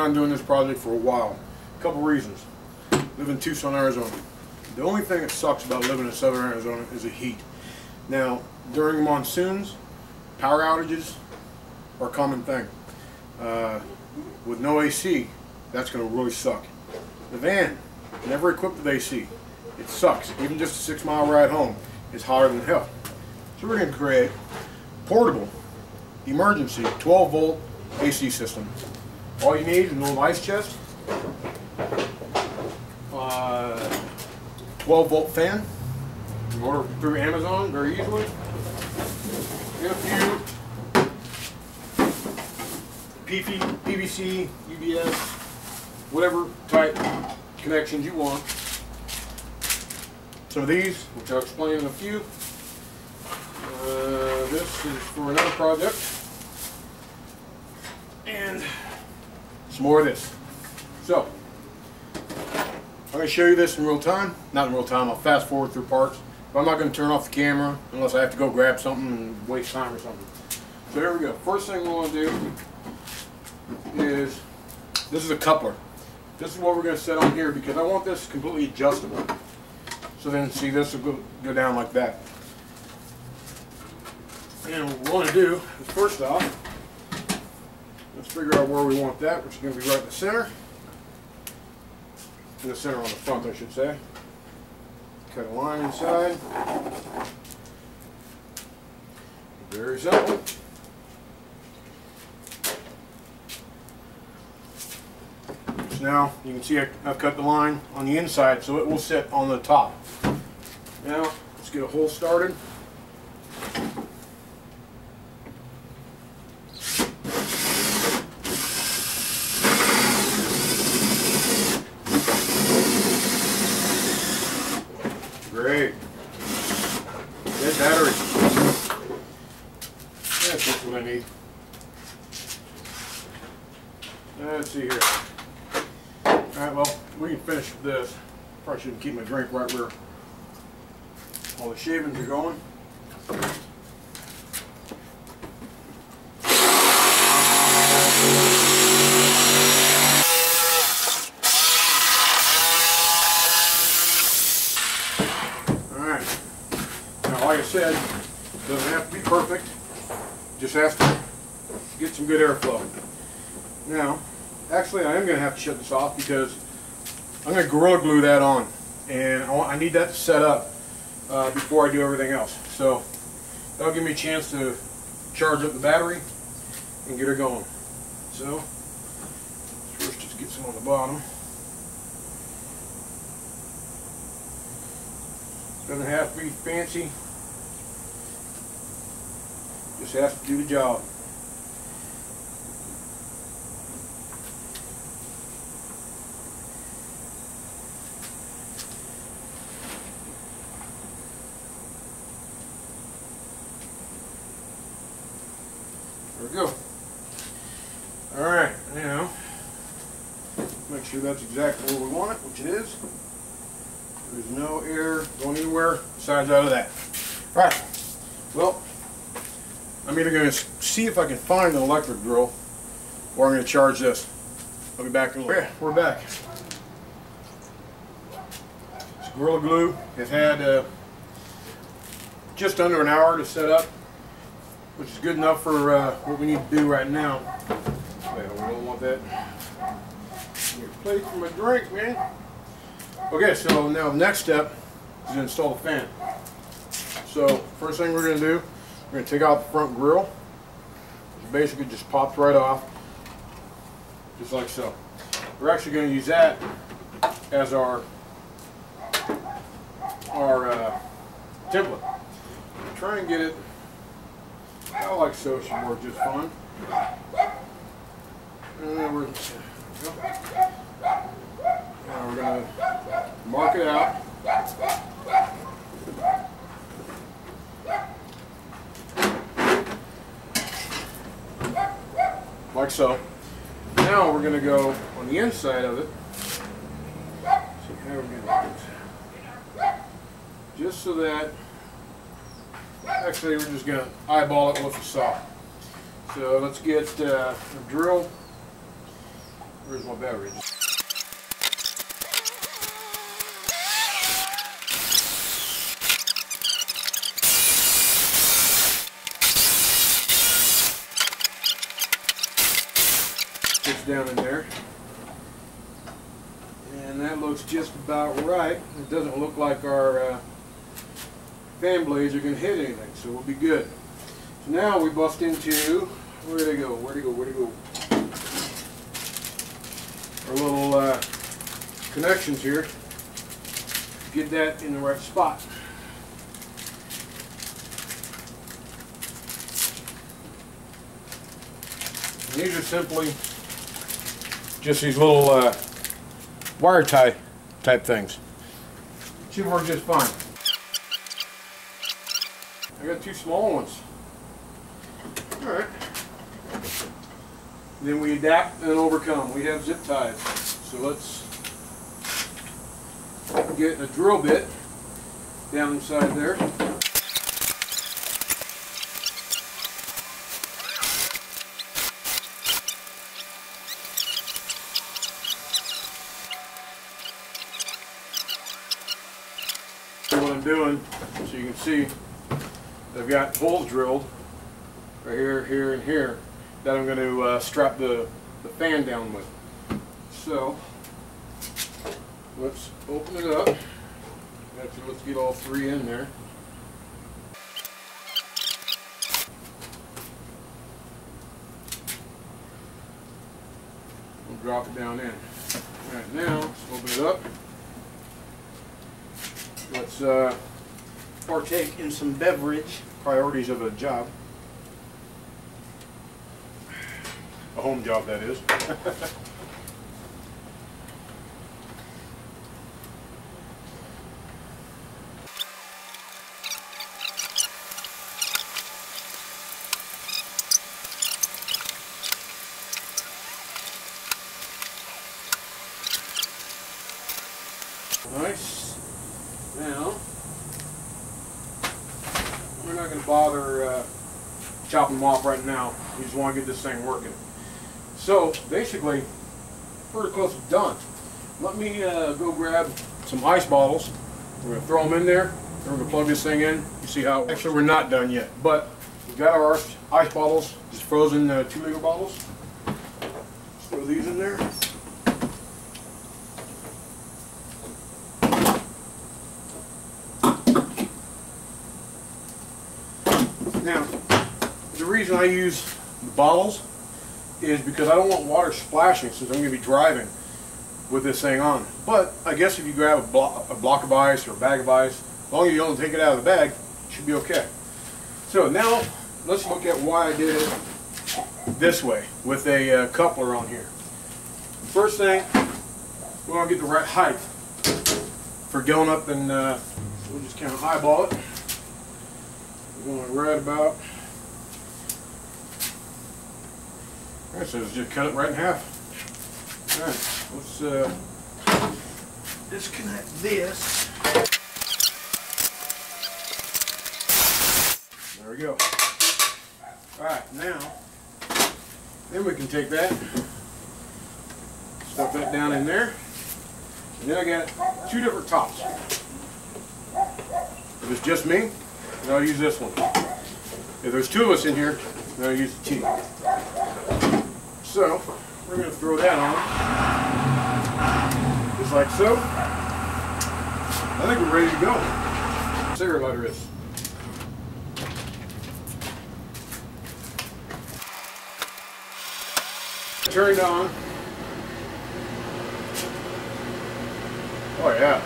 on doing this project for a while. A couple reasons. Live in Tucson, Arizona. The only thing that sucks about living in southern Arizona is the heat. Now, during monsoons, power outages are a common thing. With no AC, that's going to really suck. The van, never equipped with AC. It sucks. Even just a 6-mile ride home is hotter than hell. So we're going to create a portable, emergency, 12-volt AC system. All you need is an old ice chest, 12-volt fan. You can order through Amazon very easily. And a few PVC, UBS, whatever type connections you want. Some of these, which I'll explain in a few. This is for another project. And some more of this. So, I'm going to show you this in real time. Not in real time, I'll fast forward through parts. But I'm not going to turn off the camera unless I have to go grab something and waste time or something. So here we go. First thing we want to do is, this is a coupler. This is what we're going to set on here because I want this completely adjustable. So then, see, this will go down like that. And what we want to do is, first off, let's figure out where we want that, which is going to be right in the center. In the center on the front, I should say. Cut a line inside. Very simple. So now you can see I've cut the line on the inside, so it will sit on the top. Now let's get a hole started. Great. Dead battery. That's just what I need. Let's see here. Alright, well, we can finish with this. Probably shouldn't keep my drink right where all the shavings are going. Alright. Now, like I said, it doesn't have to be perfect. It just has to get some good airflow. Now, actually, I am going to have to shut this off because I'm going to Gorilla Glue that on, and I need that to set up before I do everything else. So that'll give me a chance to charge up the battery and get her going. So first, just get some on the bottom. Doesn't have to be fancy. Just has to do the job. There we go. Alright, now make sure that's exactly where we want it, which it is. There's no air going anywhere besides out of that. Alright, well, I'm either going to see if I can find an electric drill or I'm going to charge this. I'll be back in a little. Okay, we're back. It's Gorilla Glue. It had just under an hour to set up, which is good enough for what we need to do right now. Wait, I don't want that. Your plate for my drink, man. Okay, so now the next step is to install the fan. So first thing we're going to do, we're going to take out the front grill, which basically just pops right off, just like so. We're actually going to use that as our template. Try and get it. I like so, should work just fine. And then we're going to mark it out. Like so. Now we're going to go on the inside of it. So how we're going to do it. Just so that, actually we're just going to eyeball it with a saw. So let's get a drill Where's my beverage? It's down in there. And that looks just about right. It doesn't look like our fan blades are going to hit anything, so we'll be good. So now we bust into, where'd they go? Where'd it go? Where'd it go? Our little connections here. Get that in the right spot. And these are simply just these little wire tie type things. Should work just fine. I got two small ones. Alright. Then we adapt and overcome. We have zip ties. So let's get a drill bit down inside there. What I'm doing, so you can see, I've got holes drilled right here, here, and here that I'm going to strap the fan down with. So let's open it up. Actually, let's get all three in there. We'll drop it down in. Alright, now let's open it up. Let's partake in some beverage. Priorities of a job. A home job, that is. Nice. Now, we're not going to bother chopping them off right now. We just want to get this thing working. So, basically, pretty close to done. Let me go grab some ice bottles. We're going to throw them in there. Then we're going to plug this thing in. You see how, actually we're not done yet, but we've got our ice bottles, just frozen 2-liter bottles. Let's throw these in there. Now, the reason I use the bottles is because I don't want water splashing since I'm going to be driving with this thing on. But I guess if you grab a block of ice or a bag of ice, as long as you don't take it out of the bag, it should be okay. So now, let's look at why I did it this way with a coupler on here. First thing, we want to get the right height for going up, and we'll just kind of eyeball it. We're going right about. Alright, so let's just cut it right in half. Alright, let's disconnect this. There we go. Alright, now, then we can take that, stuff that down in there, and then I got two different tops. If it's just me, then I'll use this one. If there's two of us in here, then I'll use the T. So, we're going to throw that on, just like so. I think we're ready to go. Cigarette lighter is. Turned on. Oh yeah,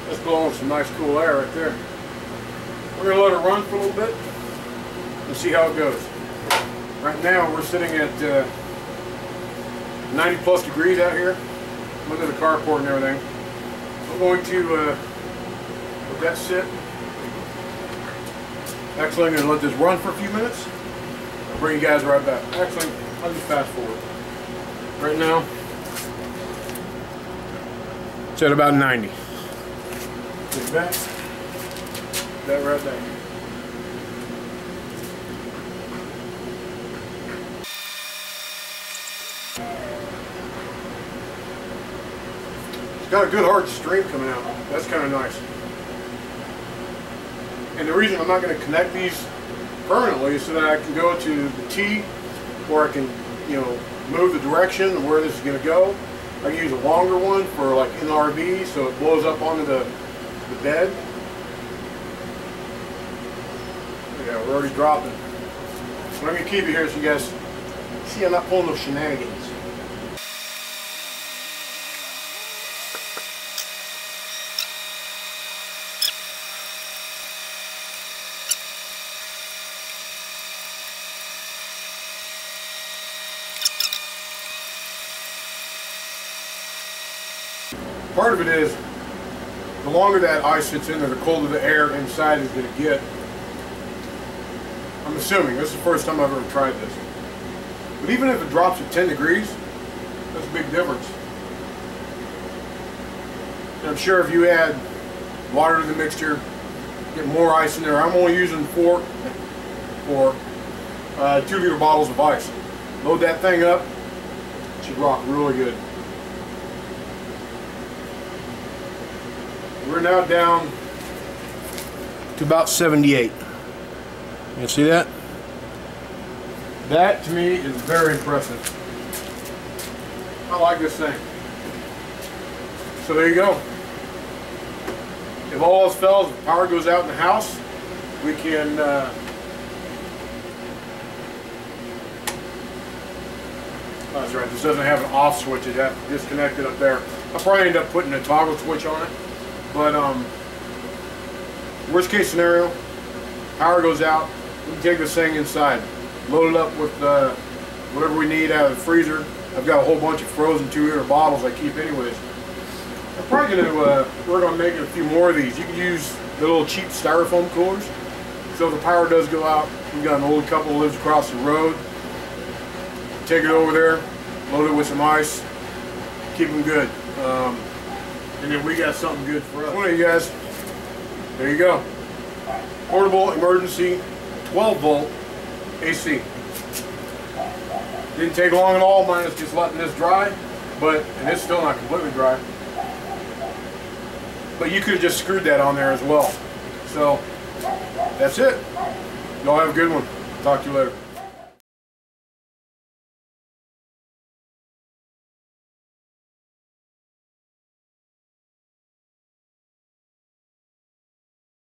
that's blowing some nice cool air right there. We're going to let it run for a little bit and see how it goes. Right now we're sitting at 90 plus degrees out here. Look at the carport and everything. I'm going to let that sit. Actually, I'm going to let this run for a few minutes. I'll bring you guys right back. Actually, I'll just fast forward. Right now, it's at about 90. Get back. That right there. It's got a good hard stream coming out. That's kind of nice. And the reason I'm not going to connect these permanently is so that I can go to the T, or I can, you know, move the direction of where this is going to go. I can use a longer one for like in the RV so it blows up onto the bed. Yeah, we're already dropping. So I'm going to keep it here so you guys see I'm not pulling those shenanigans. Part of it is, the longer that ice sits in there, the colder the air inside is going to get. I'm assuming, this is the first time I've ever tried this. But even if it drops to 10 degrees, that's a big difference. And I'm sure if you add water to the mixture, get more ice in there. I'm only using 4 2-liter bottles of ice. Load that thing up, it should rock really good. We're now down to about 78. You see that? That to me is very impressive. I like this thing. So there you go. If all else fails, if power goes out in the house, we can oh, that's right, this doesn't have an off switch, it has to disconnect it up there. I'll probably end up putting a toggle switch on it. But worst case scenario, power goes out, we can take this thing inside, load it up with whatever we need out of the freezer. I've got a whole bunch of frozen 2-liter bottles I keep anyways. I'm probably going to work on making a few more of these. You can use the little cheap styrofoam coolers. So if the power does go out, we've got an old couple that lives across the road. Take it over there, load it with some ice, keep them good. And then we got something good for us. One of you guys, there you go. Portable emergency 12-volt AC. Didn't take long at all, minus just letting this dry, and it's still not completely dry. But you could have just screwed that on there as well. So, that's it. Y'all have a good one. Talk to you later.